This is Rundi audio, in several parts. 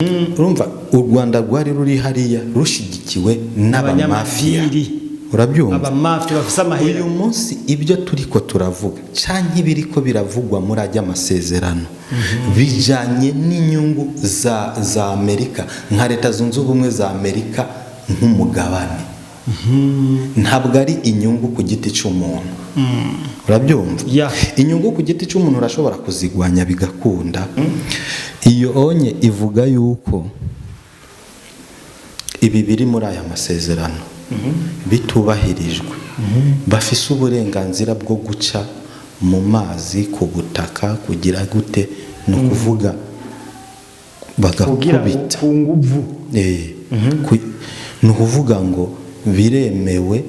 urumva u Rwanda rwari ruri hariya rushigikiwe n'abamafia urabyumva abamafia bafise amahera. Uyu munsi ibyo turiko turavuga canke biriko biravugwa muri ajya amasezerano bijanye n'inyungu za Amerika nka leta zunze ubumwe za Amerika nk'umugabane. Ntabwo ari inyungu ku giti cy'umuntu. Urabyumva? Inyungu ku giti cy'umuntu urashobora kuzigwanya bigakunda. Iyo onye ivuga yuko ibi biri muri aya masezerano bitubahirijwe, bafise uburenganzira bwo guca mu mazi, ku butaka, kugira gute, no kuvuga bagakubita ku nguvu. No kuvuga ngo biremewe.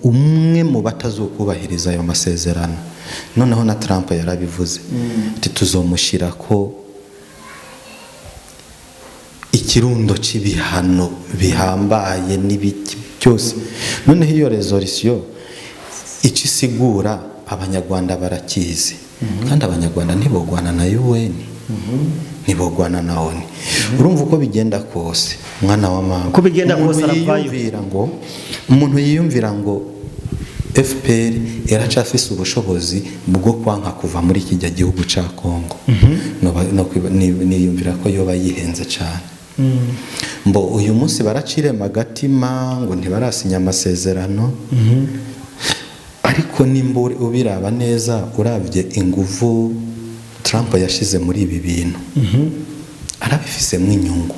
Umwe mu batazokubahiriza ayo masezerano, noneho na Trump yarabivuze ati tuzomushira ko ikirundo c'ibihano bihambaye n'ibiki byose. Noneho iyo resolution ikisigura abanyarwanda barakizi, kandi abanyarwanda ntibogwana na UN, ntibogwana na ONU. Urumva uko bigenda kose mwana wa mama, ko bigenda kose aravayo umuntu yiyumvira ngo FPR yaracafise ubushobozi bwo kwanka kuva muri kijya gihugu ca Kongo. Niyumvira ko yoba yihenze cyane. Mbo uyu munsi baracirema agatima ngo ntibarasinya amasezerano. Ariko nimbure ubiraba neza uravye inguvu Trump yashize muri ibi bintu, arabifisemo inyungu.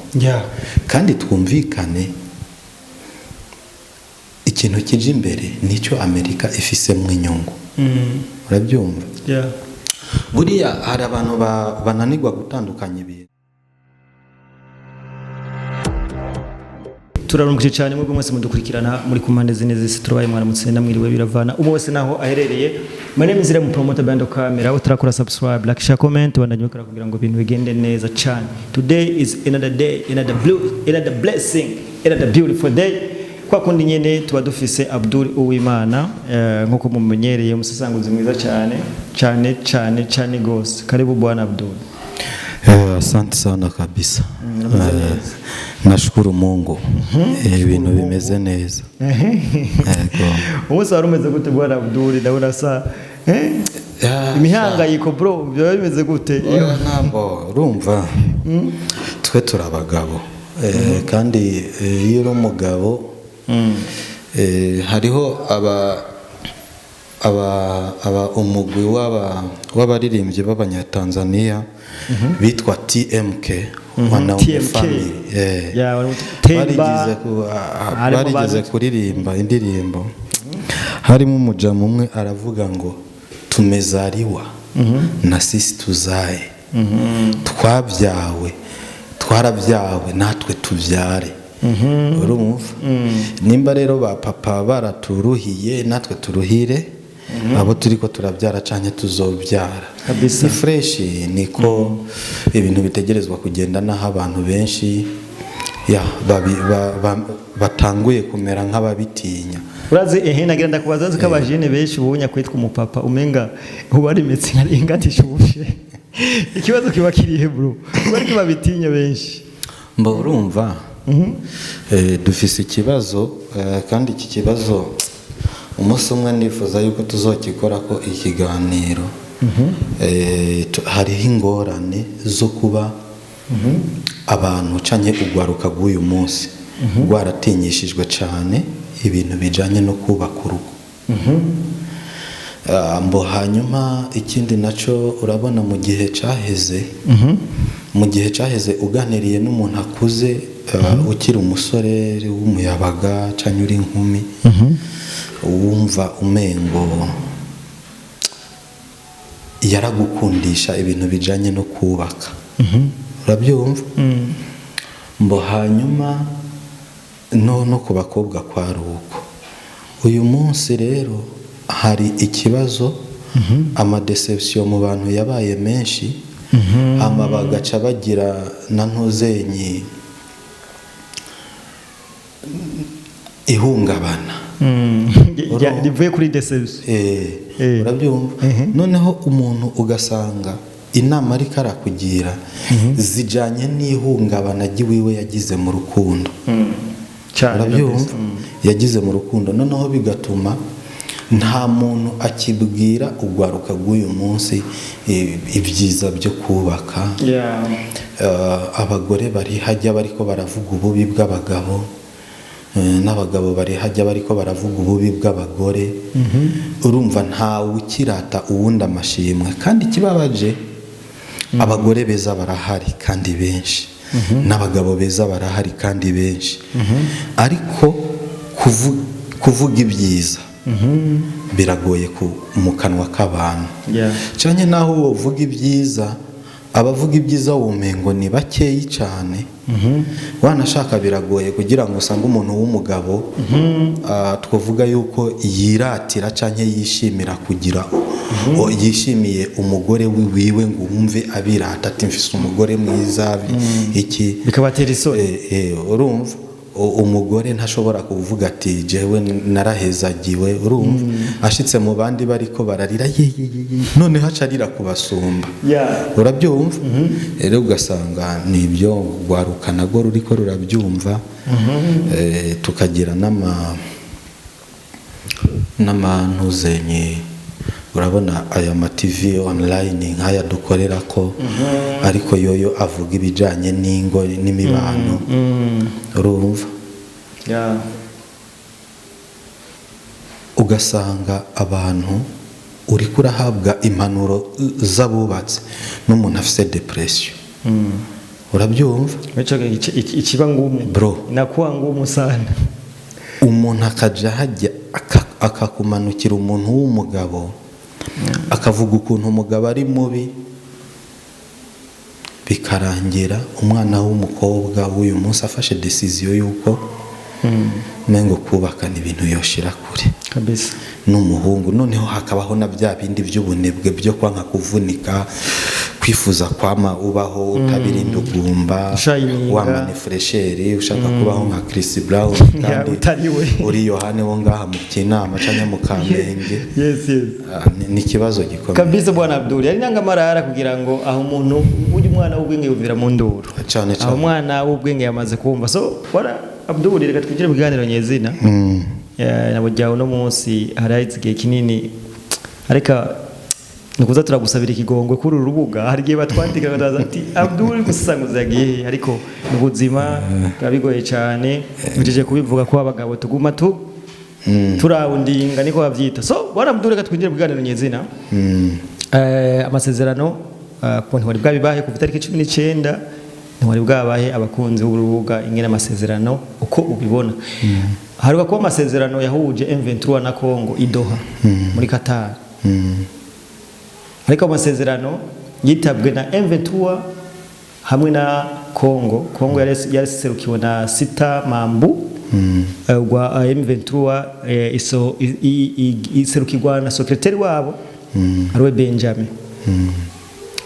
Kandi twumvikane ikintu kije imbere nicyo Amerika ifisemo inyungu. Urabyumva? Buriya hari abantu bananirwa gutandukanya ibintu. Turarungije cyane mwebwe mwese mudukurikirana muri kumande zine zese, turabaye mwaramutse namwiriwe biravana umwe wese naho aherereye. My name is Rem Promoter Bando Camera. Utarakora subscribe, like, share, comment, wananyukira kugira ngo ibintu bigende neza cyane. Today is another day, another blessing, another beautiful day. Kwa kundi nyene tuba dufise Abdul Uwimana nkuko mumenyereye, umusasanguzi mwiza cyane gose. Karibu bwana Abdul. Asante sana kabisa. Nashukuru Mungu. Ibintu bimeze neza. Umunsi wari umeze gute bwana Abdul? Ndabona sa imihangayiko bro, byo bimeze gute? Ntabwo urumva twe turabagabo, kandi iyo uri umugabo hariho aba umugwi w'abaririmbyi b'abanyatanzania bitwa TMK, barigeze kuririmba indirimbo, harimo umujamu umwe aravuga ngo tumezariwa na sisi tuzaye, twarabyawe natwe tubyare. Urumva? Nimba rero ba papa baraturuhiye natwe turuhire abo turiko turabyara canke tuzobyara. Ni fresh, niko ibintu bitegerezwa kugenda, naho abantu benshi batanguye kumera nk'ababitinya. Urazi nagira ndakubaza ziko abajene benshi ubunya kwitwa umupapa umenga ubari metsi ngatisha ubushe. Ikibazo kiba kirihe bro? Bari babitinya benshi. Mbo urumva? Dufise ikibazo, kandi iki kibazo umunsi umwe nifuza yuko tuzokikora ko ikiganiro. Hariho ingorane zo kuba abantu canke ugwaruka bw'uyu munsi rwaratinyishijwe cyane ibintu bijanye no kubaka urugo. Mbo hanyuma ikindi naco urabona mu gihe caheze uganiriye n'umuntu akuze, ukiri umusore w'umuyabaga canke uri inkumi, wumva umengo yaragukundisha ibintu bijanye no kubaka. Urabyumva? Mbo hanyuma no ku bakobwa kwa ruko uyu munsi rero hari ikibazo, amadeception mu bantu yabaye menshi, hama bagaca bagira na ntuzenyi ihungabana. Rivuye kuri deception. Urabyumva? Noneho umuntu ugasanga inama ariko arakugira zijanye n'ihungabana ry'iwiwe yagize mu rukundo urabyumva yagize mu rukundo noneho bigatuma nta muntu akibwira ugwaruka rw'uyu munsi ibyiza byo kubaka abagore bari hajya bariko baravuga ububi bw'abagabo n'abagabo bari hajya bariko baravuga ububi bw'abagore urumva ntawe ukirata uwundi amashimwe kandi kibabaje abagore beza barahari kandi benshi n'abagabo beza barahari kandi benshi ariko kuvuga ibyiza biragoye mu kanwa k'abantu cyane naho uvuga ibyiza abavuga ibyiza wumengo ni bakeyi cyane wanashaka biragoye kugira ngo usange umuntu w'umugabo twavuga yuko yiratira cyane yishimira kugira yishimiye umugore wiwe ngo wumve abirata ati mfise umugore mwiza iki bikabatera isoni urumva umugore ntashobora kuvuga ati jewe narahezagiwe urumva ashitse mu bandi bariko bararira none hacarira kubasumba urabyumva rero ugasanga nibyo gwarukana go ruriko rurabyumva tukagira n'amantuzenye urabona aya ma TV online nkaya dukorera ko ariko yoyo avuga ibijanye n'ingo n'imibano urumva ugasanga abantu uri kurahabwa impanuro z'abubatse n'umuntu afite depression urabyumva ikiba ngumu bro nakuwa ngumu sana umuntu akaja hajya akakumanukira umuntu w'umugabo akavuga ukuntu umugabo ari mubi bikarangira umwana w'umukobwa w'uyu munsi afashe decision yuko mengo kubakana ibintu yoshira kure kabisa n'umuhungu noneho hakabaho na bya bindi by'ubunebwe byo kwanka kuvunika kwifuza kwama ubaho utabirinda ugumba wamane fresheri ushaka kubaho nka Chris Brown kandi uri Yohane wo ngaha mu kinama cyane mu Kamenge ni kibazo gikomeye kabisa bwana Abdul yari nangamarara kugira ngo aho umuntu uje umwana w'ubwenge yumvira mu nduru cyane aho umwana w'ubwenge yamaze kumva so bwana Abdul reka twigire mu biganiro nyezina nabo jyaho no munsi harayizigiye kinini areka nukuza turagusabira ikigongwe kuri uru rubuga hari gihe batwandika bataza ati Abdul gusanguza yagiye ariko ubuzima bwabigoye cyane ngejeje kubivuga ko abagabo tuguma turawundinga niko bavyita so bwana Abdul reka twigire mu biganiro nyezina amasezerano konti wari bwabibahe ku itariki 19 wari bwabahe abakunzi b'urubuga ingene amasezerano uko ubibona haruka ko amasezerano yahuje M23 na Congo idoha muri Qatar ariko amasezerano yitabwe na M23 hamwe na Congo yari serukiwe na Sita Mambu gwa M23 iserukirwa na secretary wabo ariwe Benjamin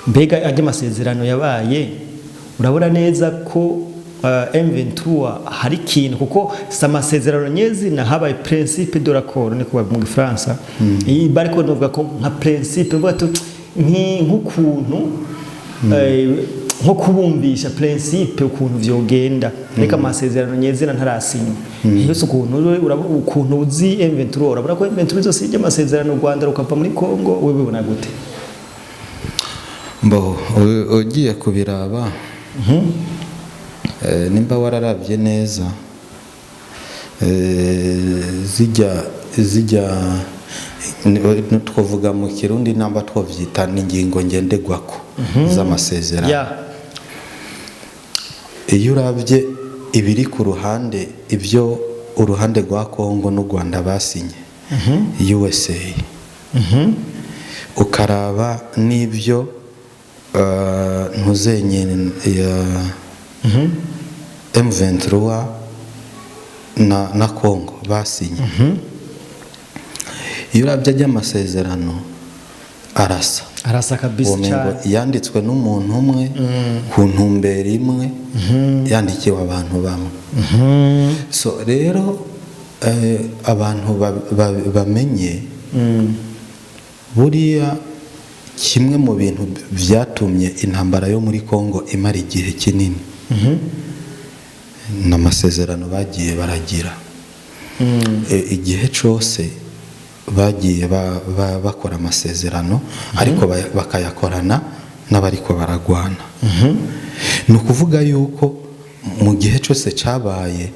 mbega ajya amasezerano yabaye urabona neza ko M23 hari kintu kuko samasezerano nyezi na habaye principe de l'accord ni kuba mu Gifaransa bariko novuga ko nka principe bato nk'ukuntu nko kubumvisha principe ukuntu vyogenda reka amasezerano nyezi ntarasinya yose ukuntu uzi M23 urabona ko M23 zose ijya amasezerano u Rwanda rukava muri Congo wewe ubona gute mbo ugiye kubiraba nimba wararabye neza zijya twavuga mu Kirundi namba twavyita n'ingingo ngendegwako z'amasezerano iyo urabye ibiri ku ruhande ibyo uruhande rwa Kongo n'u Rwanda basinye USA ukaraba n'ibyo ntuzenye M23 na Congo basinye iyo urabye ajya amasezerano arasa kabisa cyane yanditswe n'umuntu umwe ku ntumbero imwe yandikiwe abantu bamwe so rero abantu bamenye buriya kimwe mu bintu byatumye intambara yo muri Kongo imara igihe kinini n'amasezerano bagiye baragira. Igihe cyose bagiye bakora amasezerano ariko bakayakorana n'abariko baragwana. Ni ukuvuga yuko mu gihe cyose cyabaye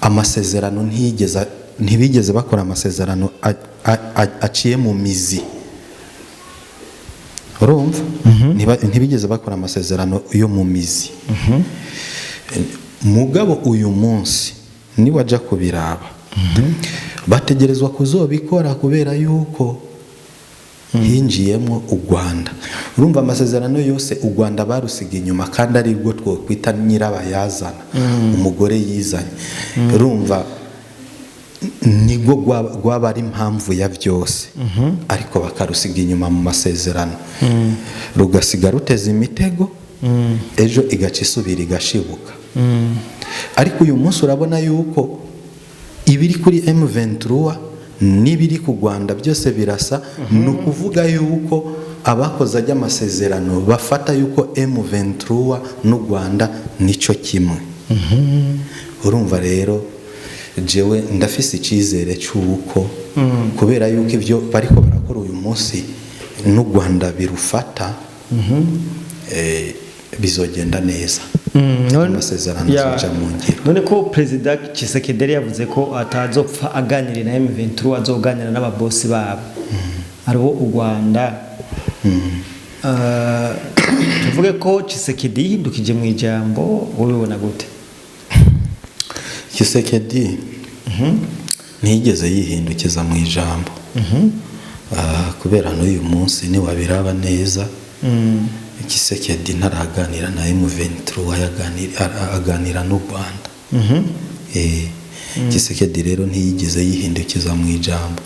amasezerano ntibigeze bakora amasezerano aciye mu mizi. Urumva? Ntibigeze bakora amasezerano yo mu mizi. Mugabo uyu munsi ni wajya kubiraba bategerezwa kuzobikora kubera yuko hinjiyemo u Rwanda. Urumva amasezerano yose u Rwanda barusiga inyuma kandi ari rwo twokwita nyirabayazana, umugore yizanye. Urumva nibwo rwaba ari impamvu ya byose, ariko bakarusiga inyuma mu masezerano, rugasiga ruteza imitego, ejo igaca isubira igashibuka. Ariko uyu munsi urabona yuko ibiri kuri M23 n'ibiri ku Rwanda byose birasa. Ni ukuvuga yuko abakoze ajya amasezerano bafata yuko M23 n'u Rwanda nicyo kimwe. Urumva rero jewe ndafise icyizere cy'uko kubera yuko ibyo bariko barakora uyu munsi n'u Rwanda birufata, bizogenda neza. Amasezerano azoja mu ngiro. None ko Perezida Tshisekedi yavuze ko atazopfa aganira na M23, azoganira n'ababosi babo aribo u Rwanda. Tuvuge ko Tshisekedi yindukije mu ijambo, wowe ubona gute? Tshisekedi ntiyigeze yihindukiza mu ijambo, kubera n'uyu munsi niwabiraba neza Tshisekedi ntaraganira na M23, aganira n'u Rwanda. Tshisekedi rero ntiyigeze yihindukiza mu ijambo,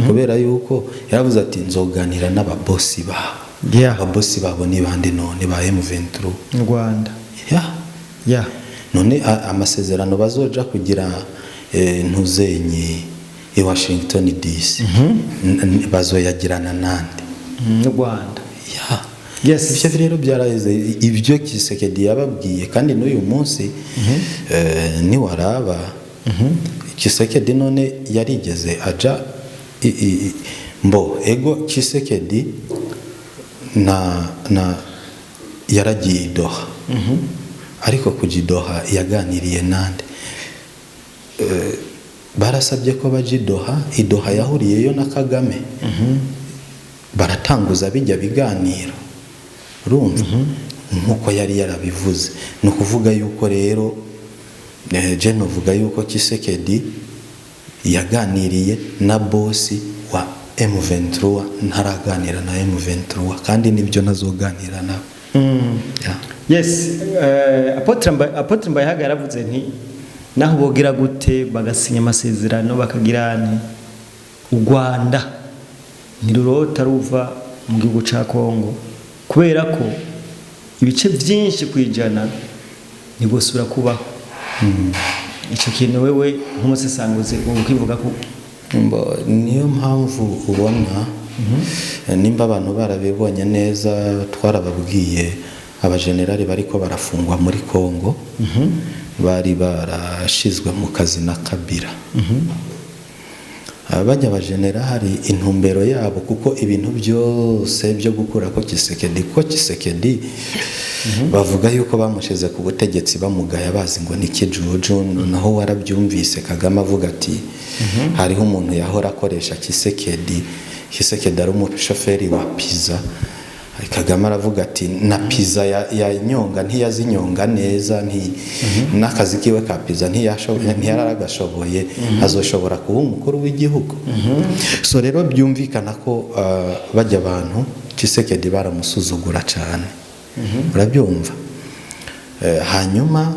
kubera yuko yaravuze ati nzoganira n'ababosi babo. Ababosi babo ni bande none? Ba M23 mu Rwanda. None amasezerano bazoja kugira ntuzenye i Washington DC bazoyagirana nande? Mu Rwanda. Ibyo rero byaraheze ibyo Tshisekedi yababwiye, kandi n'uyu munsi niwaraba Tshisekedi none yarigeze aja ego Tshisekedi na yaragiye Doha, ariko kujya Doha yaganiriye nande? Barasabye ko baje Doha yahuriyeyo na Kagame, baratanguza bijya biganiro. Urumva nkuko yari yarabivuze. Ni ukuvuga yuko rero je novuga yuko Tshisekedi yaganiriye na bosi wa M23, ntaraganira na M23, kandi nibyo nazoganira na. Apotre Mbayahaga yaravuze nti naho bogira gute bagasinya amasezerano bakagirana u Rwanda ntirurota ruva mu gihugu ca Kongo, kubera ko ibice byinshi kwijana nigosura kubaho. Icyo kintu wewe nk'umusesanguzi ukivuga ko niyo mpamvu ubona nimba abantu barabibonye neza, twarababwiye abajenerali bariko barafungwa muri Kongo bari barashizwe mu kazi na Kabila. Abajya abajenerali intumbero yabo, kuko ibintu byose byo gukura ko Tshisekedi bavuga yuko bamushize ku butegetsi bamugaya bazi ngo ni kijuju. Naho warabyumvise Kagame avuga ati hariho umuntu yahora akoresha Tshisekedi ari umushoferi wa pizza. Kagame aravuga ati na pizza ya nyonga ntiyazinyonga neza, n'akazi kiwe ka pizza ntiyaragashoboye, azoshobora kuba umukuru w'igihugu. So rero byumvikana ko bajya abantu Tshisekedi baramusuzugura cyane. Urabyumva? Hanyuma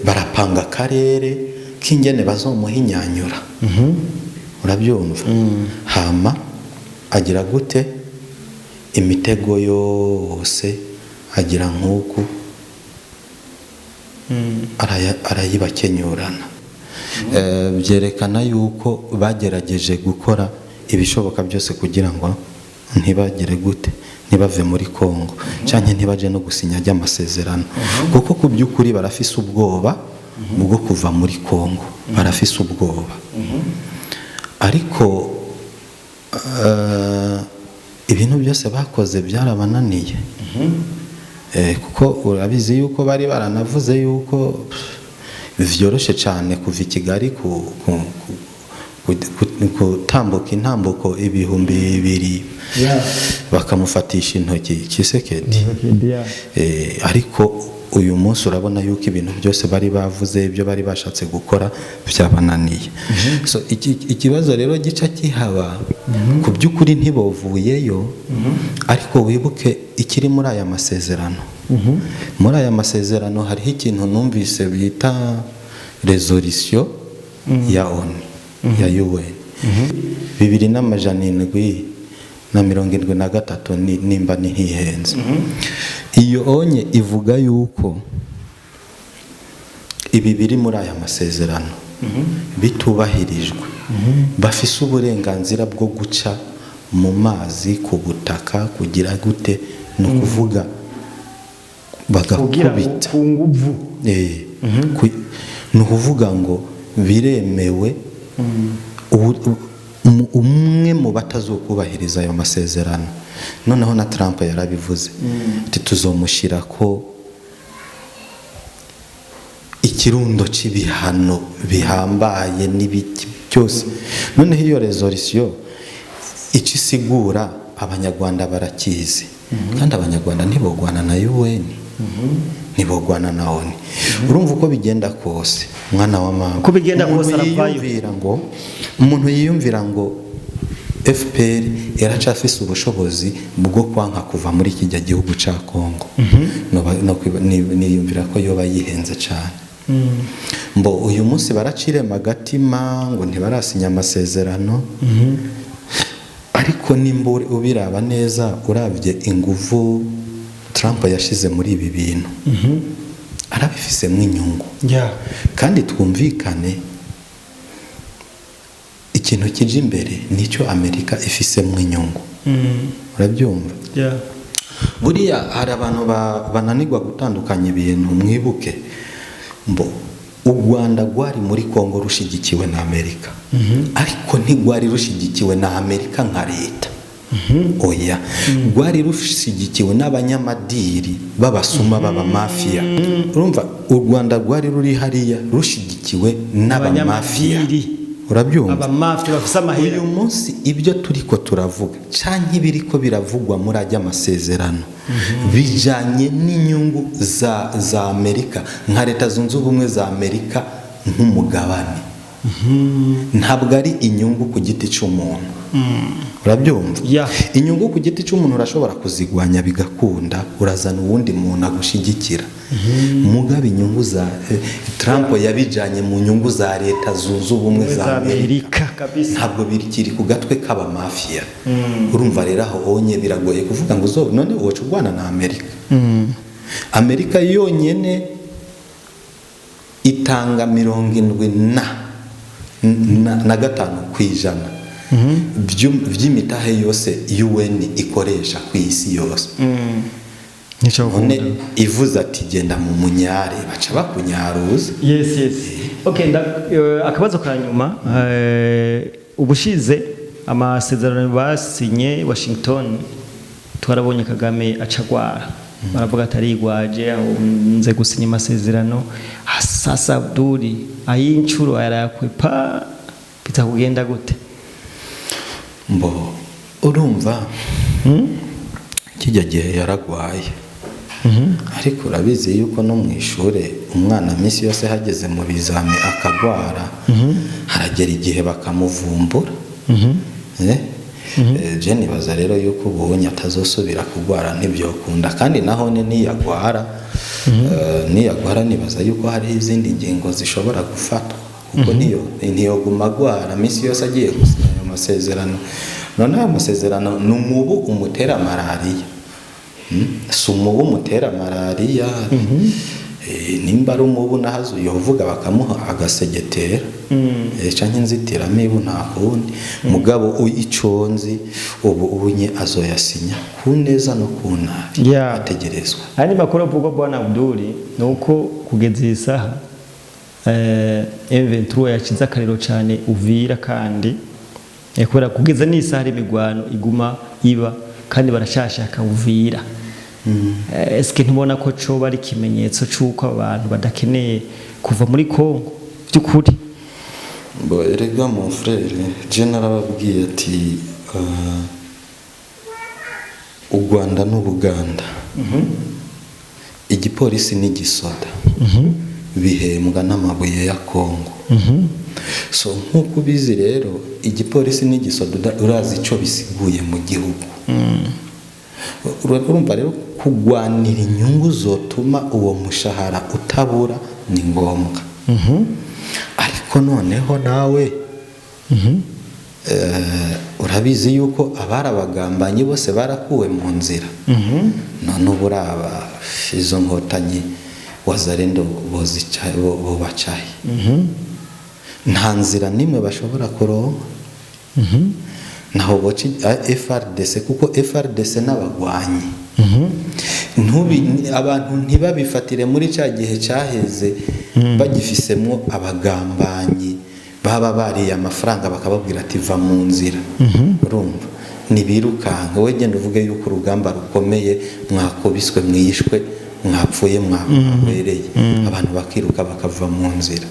barapanga akarere k'ingene bazomuhinyanyura. Urabyumva? Hama agira gute? Imitego yose agira nk'uku arayibakenyurana. Byerekana yuko bagerageje gukora ibishoboka byose kugira ngo ntibagire gute ntibave muri Kongo cyane ntibaje no gusinya ry'amasezerano kuko ku by'ukuri barafise ubwoba bwo kuva muri Kongo barafise ubwoba ariko ibintu byose bakoze byarabananiye kuko urabizi yuko bari baranavuze yuko vyoroshe cyane kuva i Kigali gutambuka intambuko 2,000 bakamufatisha intoki Kisekedi ariko uyu munsi urabona yuko ibintu byose bari bavuze ibyo bari bashatse gukora byabananiye so ikibazo rero gica kihaba ku by'ukuri ntibovuyeyo ariko wibuke ikiri muri aya masezerano muri aya masezerano hariho ikintu numvise bita resolution ya ONU ya UN 2773 nimba ntihenze iyo onye ivuga yuko ibi biri muri aya masezerano bitubahirijwe bafise uburenganzira bwo guca mu mazi ku butaka kugira gute no kuvuga bagakubita ku nguvu no kuvuga ngo biremewe umwe mu batazokubahiriza ayo masezerano noneho na Trump yarabivuze ati tuzomushira ko ikirundo c'ibihano bihambaye n'ibiki byose noneho iyo resolution ikisigura abanyarwanda barakizi kandi abanyarwanda ntibogwana na UN ntibogwana na ONU urumva uko bigenda kose mwana wa mama ko bigenda kose aravayo umuntu yiyumvira ngo FPR yaracafise ubushobozi bwo kwanka kuva muri kijya gihugu ca Kongo niyumvira ko yoba yihenze cyane mbo uyu munsi baracire magatima ngo ntibarasinya amasezerano ariko nimba ubiraba neza uravye inguvu Trump yashize muri ibi bintu arabifisemo inyungu kandi twumvikane ikintu kije imbere nicyo Amerika ifisemo inyungu urabyumva buriya hari abantu bananirwa gutandukanya ibintu mwibuke mbo u Rwanda rwari muri Kongo rushigikiwe na Amerika ariko ntigwari rushigikiwe na Amerika nka leta oya rwari rushigikiwe n'abanyamadiri babasuma baba mafia urumva u Rwanda rwari ruri hariya rushigikiwe n'abamafia urabyumva abamafia bafisa amahera uyu munsi ibyo turiko turavuga canke biriko biravugwa muri ajya amasezerano bijanye n'inyungu za Amerika nka leta zunze ubumwe za Amerika nk'umugabane ntabwo ari inyungu ku giti cy'umuntu urabyumva inyungu ku giti cy'umuntu urashobora kuzigwanya bigakunda urazana uwundi muntu agushigikira mugabe inyungu za Trump yabijanye mu nyungu za leta zunze ubumwe za Amerika kabisa ntabwo birikiri ku gatwe kaba mafia urumva rero aho onye biragoye kuvuga ngo zo none woca urwana na Amerika Amerika yonyene itanga 75% by'imitahe yose UN ikoresha ku isi yose none ivuze ati genda mu munyare baca bakunyaruza yes okay akabazo ka nyuma ubushize amasezerano basinye Washington twarabonye Kagame acagwara baravuga atari igwaje nze gusinya amasezerano sasa Abduli ayincuro yarakwepa bitakugenda gute mbo urumva kijya gihe yaragwaye ariko urabizi yuko no mu ishure umwana minsi yose hageze mu bizami akagwara haragera igihe bakamuvumbura je nibaza rero yuko ubonye atazosubira kugwara ntibyokunda kandi naho niyagwara nibaza yuko hari izindi ngingo zishobora gufatwa kuko ntiyoguma gwara minsi yose agiye gusinya ayo masezerano none ayo masezerano n'umubu umutera malaria si umubu umutera malaria nimba ari umubu nahazo yovuga bakamuha agasegetera canke inzitiramibu nta kundi mugabo iconzi ubu ubunye azoyasinya ku neza no ku nabi ategerezwa. Andi makuru avuga bwana Abduli nuko kugeza iyi saha M23 yacize akariro cyane Uvira kandi kubera kugeza n'isaha imigwano iguma iba kandi barashashaka Uvira. Eske ntubona ko cyo bari kimenyetso cyuko abantu badakeneye kuva muri Kongo by'ukuri? Bo erega mon frère general ababwiye ati u Rwanda n'Ubuganda igipolisi n'igisoda bihembwa n'amabuye ya Kongo. So nkuko bizi rero igipolisi n'igisoda urazi ico bisiguye mu gihugu. Urumva rero kugwanira inyungu zotuma uwo mushahara utabura ni ngombwa. Ariko noneho nawe urabizi yuko abarabagambanyi bose barakuwe mu nzira. None uburaba izo nkotanyi wazarendo bobacaye nta nzira nimwe bashobora kuronka. Naho boci FRDC kuko FRDC n'abagwanyi abantu ntibabifatire muri cya gihe cyaheze bagifisemwo abagambanyi baba bariye amafaranga bakababwira ati va mu nzira. Urumva nibirukanka we genda uvuge yuko urugamba rukomeye mwakubiswe mwishwe mwapfuye mwabereye abantu bakiruka bakava mu nzira.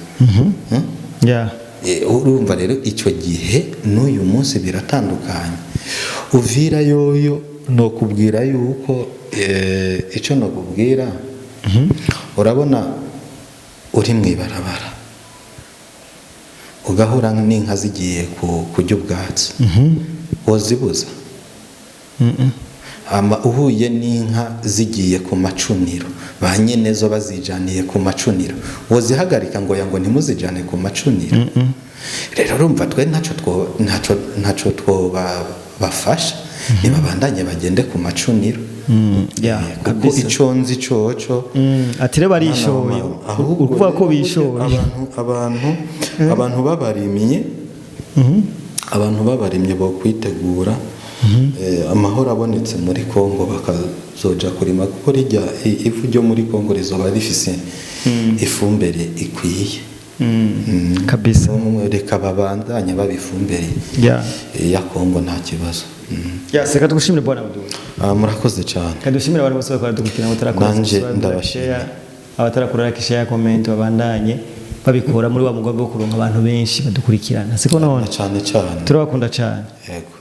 Urumva rero icyo gihe n'uyu munsi biratandukanye. Uvira yoyo no kubwira yuko icyo no kubwira urabona uri mwibarabara ugahura n'inka zigiye kujya ubwatsi wozibuza. Uhuye n'inka zigiye ku macuniro ba nyenezo bazijaniye ku macuniro wozihagarika ngo yango ntimuzijane ku macuniro. Rero urumva twe ntaco bafasha nibabandanye bagende ku macuniro. Kuko iconzi coco atire barishoye ukuvuga ko bishoye abantu babarimye bo kwitegura amahoro abonetse muri Kongo bakazoja kurima kuko rijya ifu ryo muri Kongo rizoba rifise ifumbire ikwiye kabisa. Reka babandanye babifumbire ya Kongo nta kibazo. Seka tugushimire bwana Abdul. Murakoze cyane. Kadushimire abantu bose bakora dukina mutarakora. Nanje ndabashimira. Abatarakora share comment babandanye babikora muri wa mugambi wo kuronka abantu benshi badukurikirana. Siko none cyane turabakunda cyane. Yego.